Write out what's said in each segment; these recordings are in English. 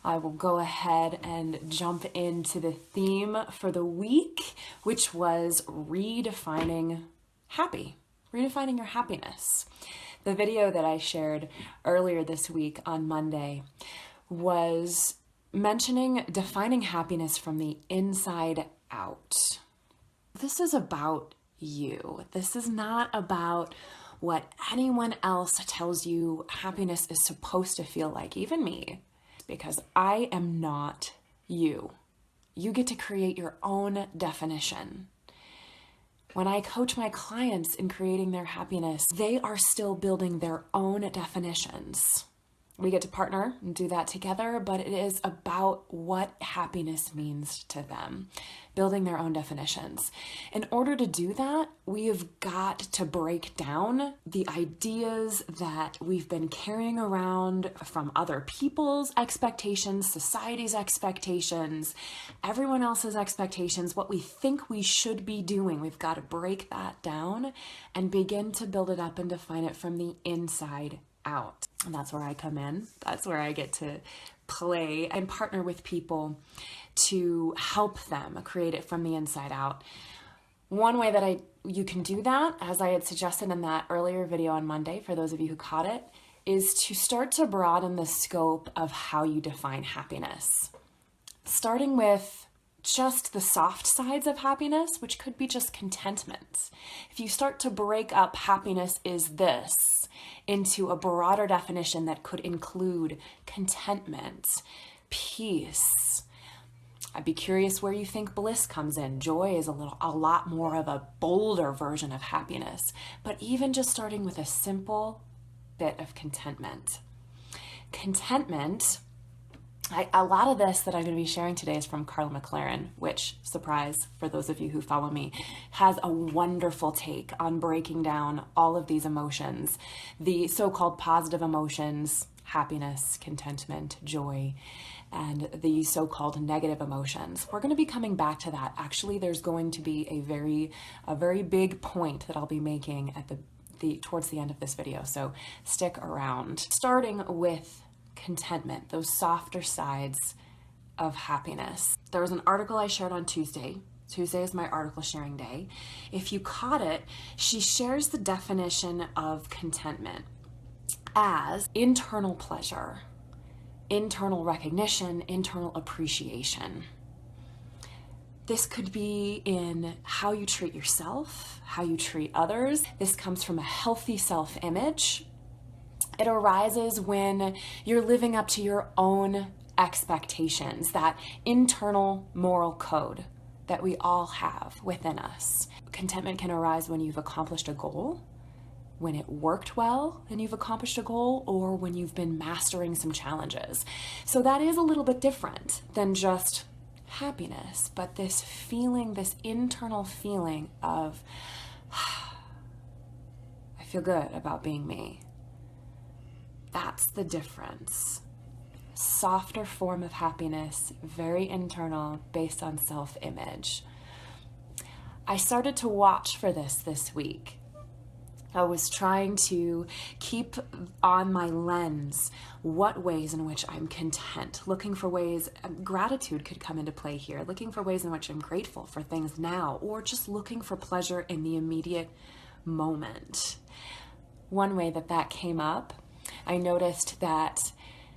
I will go ahead and jump into the theme for the week, which was redefining happy, redefining your happiness. The video that I shared earlier this week on Monday was mentioning defining happiness from the inside out. This is about you. This is not about what anyone else tells you happiness is supposed to feel like, even me, because I am not you. You get to create your own definition. When I coach my clients in creating their happiness, they are still building their own definitions. We get to partner and do that together, but it is about what happiness means to them, building their own definitions. In order to do that, we have got to break down the ideas that we've been carrying around from other people's expectations, society's expectations, everyone else's expectations, what we think we should be doing. We've got to break that down and begin to build it up and define it from the inside out. And that's where I come in. That's where I get to play and partner with people to help them create it from the inside out. One way that you can do that, as I had suggested in that earlier video on Monday, for those of you who caught it, is to start to broaden the scope of how you define happiness. Starting with just the soft sides of happiness, which could be just contentment. If you start to break up happiness is this into a broader definition that could include contentment, peace. I'd be curious where you think bliss comes in. Joy is a lot more of a bolder version of happiness, but even just starting with a simple bit of contentment. Contentment, a lot of this that I'm going to be sharing today is from Carla McLaren, which, surprise for those of you who follow me, has a wonderful take on breaking down all of these emotions, the so-called positive emotions, happiness, contentment, joy, and the so-called negative emotions. We're going to be coming back to that. Actually, there's going to be a very big point that I'll be making at towards the end of this video, so stick around. Starting with contentment, those softer sides of happiness. There was an article I shared on Tuesday. Tuesday is my article sharing day. If you caught it, she shares the definition of contentment as internal pleasure, internal recognition, internal appreciation. This could be in how you treat yourself, how you treat others. This comes from a healthy self-image. It arises when you're living up to your own expectations, that internal moral code that we all have within us. Contentment can arise when you've accomplished a goal, when it worked well and you've accomplished a goal, or when you've been mastering some challenges. So that is a little bit different than just happiness, but this feeling, this internal feeling of, I feel good about being me. That's the difference. Softer form of happiness, very internal, based on self-image. I started to watch for this week. I was trying to keep on my lens what ways in which I'm content, looking for ways, gratitude could come into play here, looking for ways in which I'm grateful for things now, or just looking for pleasure in the immediate moment. One way that came up, I noticed that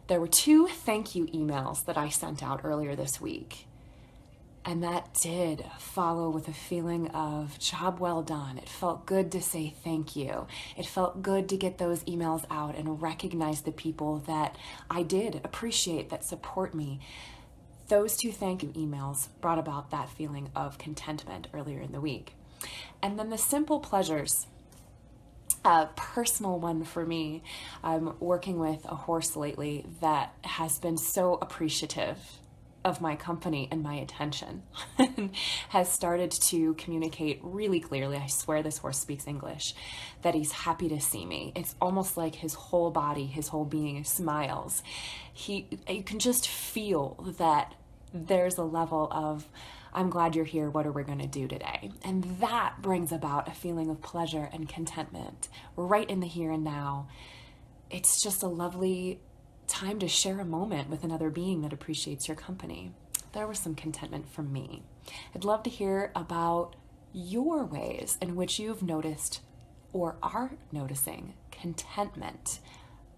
there were 2 thank you emails that I sent out earlier this week. And that did follow with a feeling of job well done. It felt good to say thank you. It felt good to get those emails out and recognize the people that I did appreciate, that support me. Those 2 thank you emails brought about that feeling of contentment earlier in the week. And then the simple pleasures. A personal one for me. I'm working with a horse lately that has been so appreciative of my company and my attention and has started to communicate really clearly. I swear this horse speaks English, that he's happy to see me. It's almost like his whole body, his whole being smiles. You can just feel that there's a level of, I'm glad you're here, what are we going to do today? And that brings about a feeling of pleasure and contentment right in the here and now. It's just a lovely time to share a moment with another being that appreciates your company. There was some contentment from me. I'd love to hear about your ways in which you've noticed or are noticing contentment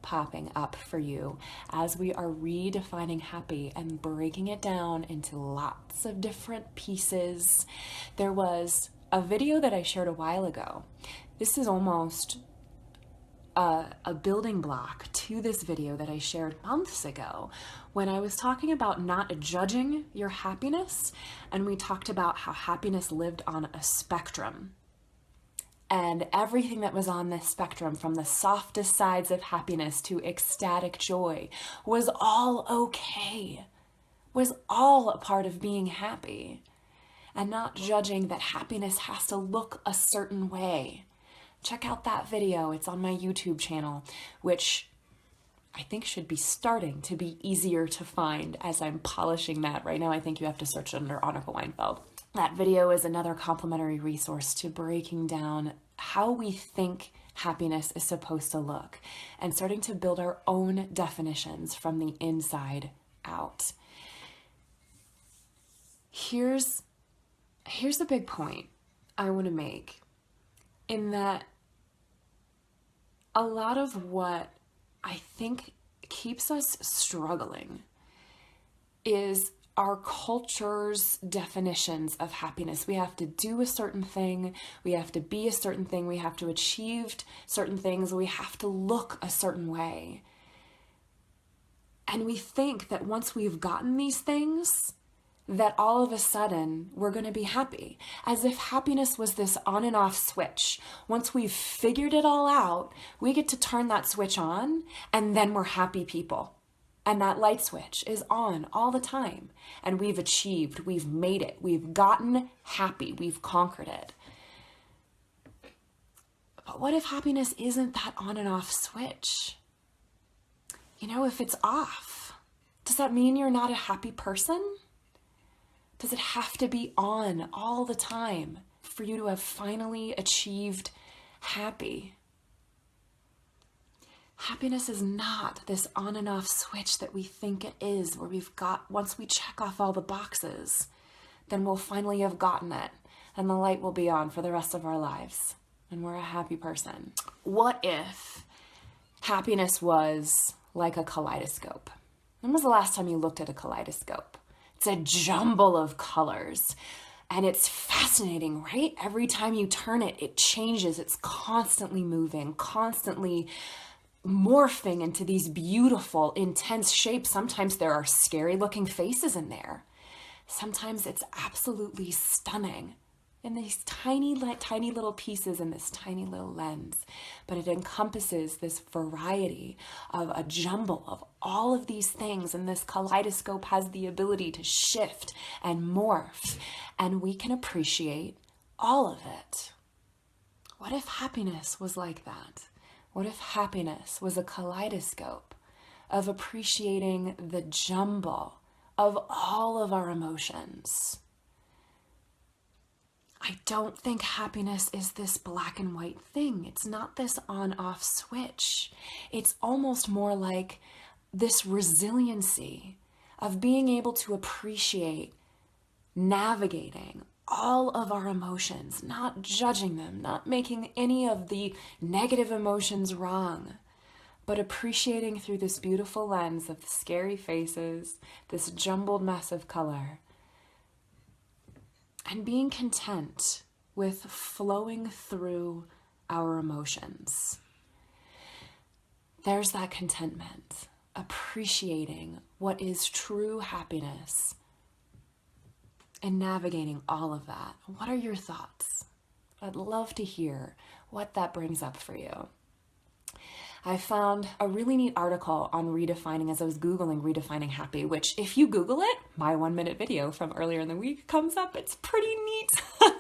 popping up for you as we are redefining happy and breaking it down into lots of different pieces. There was a video that I shared a while ago. This is almost a building block to this video that I shared months ago when I was talking about not judging your happiness, and we talked about how happiness lived on a spectrum. And everything that was on this spectrum, from the softest sides of happiness to ecstatic joy, was all okay, was all a part of being happy, and not judging that happiness has to look a certain way. Check out that video. It's on my YouTube channel, which I think should be starting to be easier to find as I'm polishing that. Right now, I think you have to search under Annika Weinfeld. That video is another complimentary resource to breaking down how we think happiness is supposed to look and starting to build our own definitions from the inside out. Here's a big point I want to make, in that a lot of what I think keeps us struggling is our culture's definitions of happiness. We have to do a certain thing, we have to be a certain thing, we have to achieve certain things, we have to look a certain way. And we think that once we've gotten these things, that all of a sudden we're going to be happy, as if happiness was this on and off switch. Once we've figured it all out, we get to turn that switch on, and then we're happy people. And that light switch is on all the time. And we've achieved, we've made it, we've gotten happy, we've conquered it. But what if happiness isn't that on and off switch? You know, if it's off, does that mean you're not a happy person? Does it have to be on all the time for you to have finally achieved happy? Happiness is not this on and off switch that we think it is, where once we check off all the boxes, then we'll finally have gotten it and the light will be on for the rest of our lives and we're a happy person. What if happiness was like a kaleidoscope? When was the last time you looked at a kaleidoscope? It's a jumble of colors, and it's fascinating, right? Every time you turn it, it changes. It's constantly moving, constantly morphing into these beautiful, intense shapes. Sometimes there are scary looking faces in there. Sometimes it's absolutely stunning in these tiny little pieces in this tiny little lens. But it encompasses this variety of a jumble of all of these things, and this kaleidoscope has the ability to shift and morph, and we can appreciate all of it. What if happiness was like that? What if happiness was a kaleidoscope of appreciating the jumble of all of our emotions? I don't think happiness is this black and white thing. It's not this on-off switch. It's almost more like this resiliency of being able to appreciate navigating all of our emotions, not judging them, not making any of the negative emotions wrong, but appreciating through this beautiful lens of the scary faces, this jumbled mess of color, and being content with flowing through our emotions. There's that contentment, appreciating what is true happiness and navigating all of that. What are your thoughts? I'd love to hear what that brings up for you. I found a really neat article on redefining as I was Googling redefining happy, which if you Google it, my 1-minute video from earlier in the week comes up. It's pretty neat.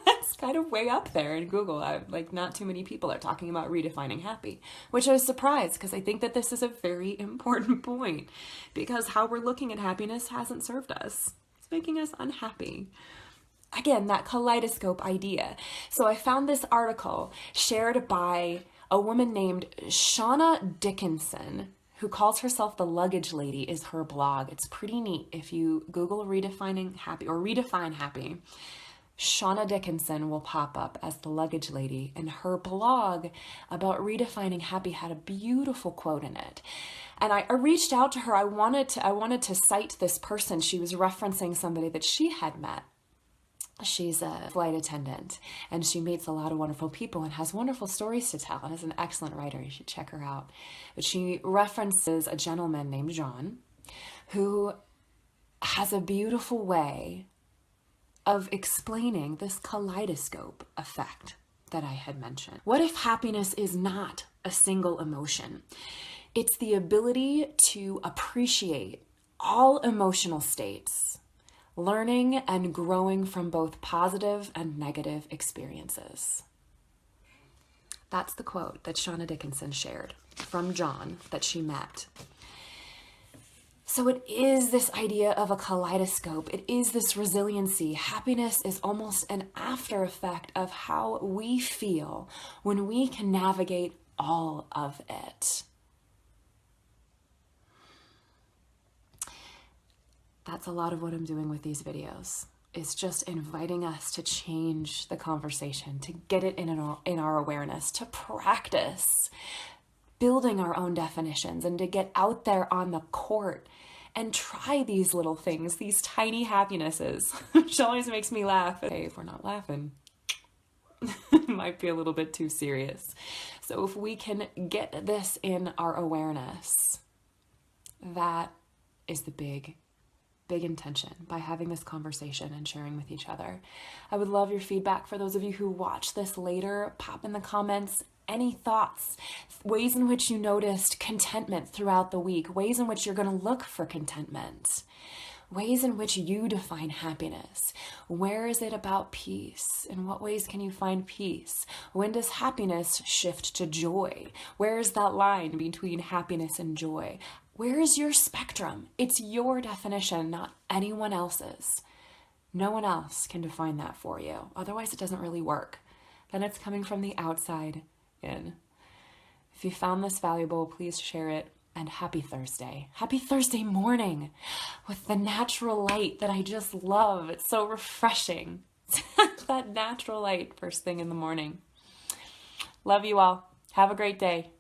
It's kind of way up there in Google. Not too many people are talking about redefining happy, which I was surprised because I think that this is a very important point, because how we're looking at happiness hasn't served us. It's making us unhappy. Again, that kaleidoscope idea. So I found this article shared by a woman named Shauna Dickinson, who calls herself the Luggage Lady, is her blog. It's pretty neat. If you Google Redefining Happy or Redefine Happy, Shauna Dickinson will pop up as the Luggage Lady, and her blog about redefining happy had a beautiful quote in it. And I reached out to her. I wanted to cite this person. She was referencing somebody that she had met. She's a flight attendant, and she meets a lot of wonderful people and has wonderful stories to tell, and is an excellent writer. You should check her out. But she references a gentleman named John who has a beautiful way of explaining this kaleidoscope effect that I had mentioned. What if happiness is not a single emotion? It's the ability to appreciate all emotional states, learning and growing from both positive and negative experiences. That's the quote that Shauna Dickinson shared from John that she met. So it is this idea of a kaleidoscope. It is this resiliency. Happiness is almost an after effect of how we feel when we can navigate all of it. That's a lot of what I'm doing with these videos. It's just inviting us to change the conversation, to get it in our awareness, to practice building our own definitions, and to get out there on the court and try these little things, these tiny happinesses, which always makes me laugh. Hey, if we're not laughing, it might be a little bit too serious. So if we can get this in our awareness, that is the big intention by having this conversation and sharing with each other. I would love your feedback. For those of you who watch this later, pop in the comments any thoughts, ways in which you noticed contentment throughout the week, ways in which you're going to look for contentment, ways in which you define happiness. Where is it about peace? In what ways can you find peace? When does happiness shift to joy? Where is that line between happiness and joy? Where is your spectrum? It's your definition, not anyone else's. No one else can define that for you. Otherwise, it doesn't really work. Then it's coming from the outside in. If you found this valuable, please share it. And happy Thursday. Happy Thursday morning with the natural light that I just love. It's so refreshing. That natural light first thing in the morning. Love you all. Have a great day.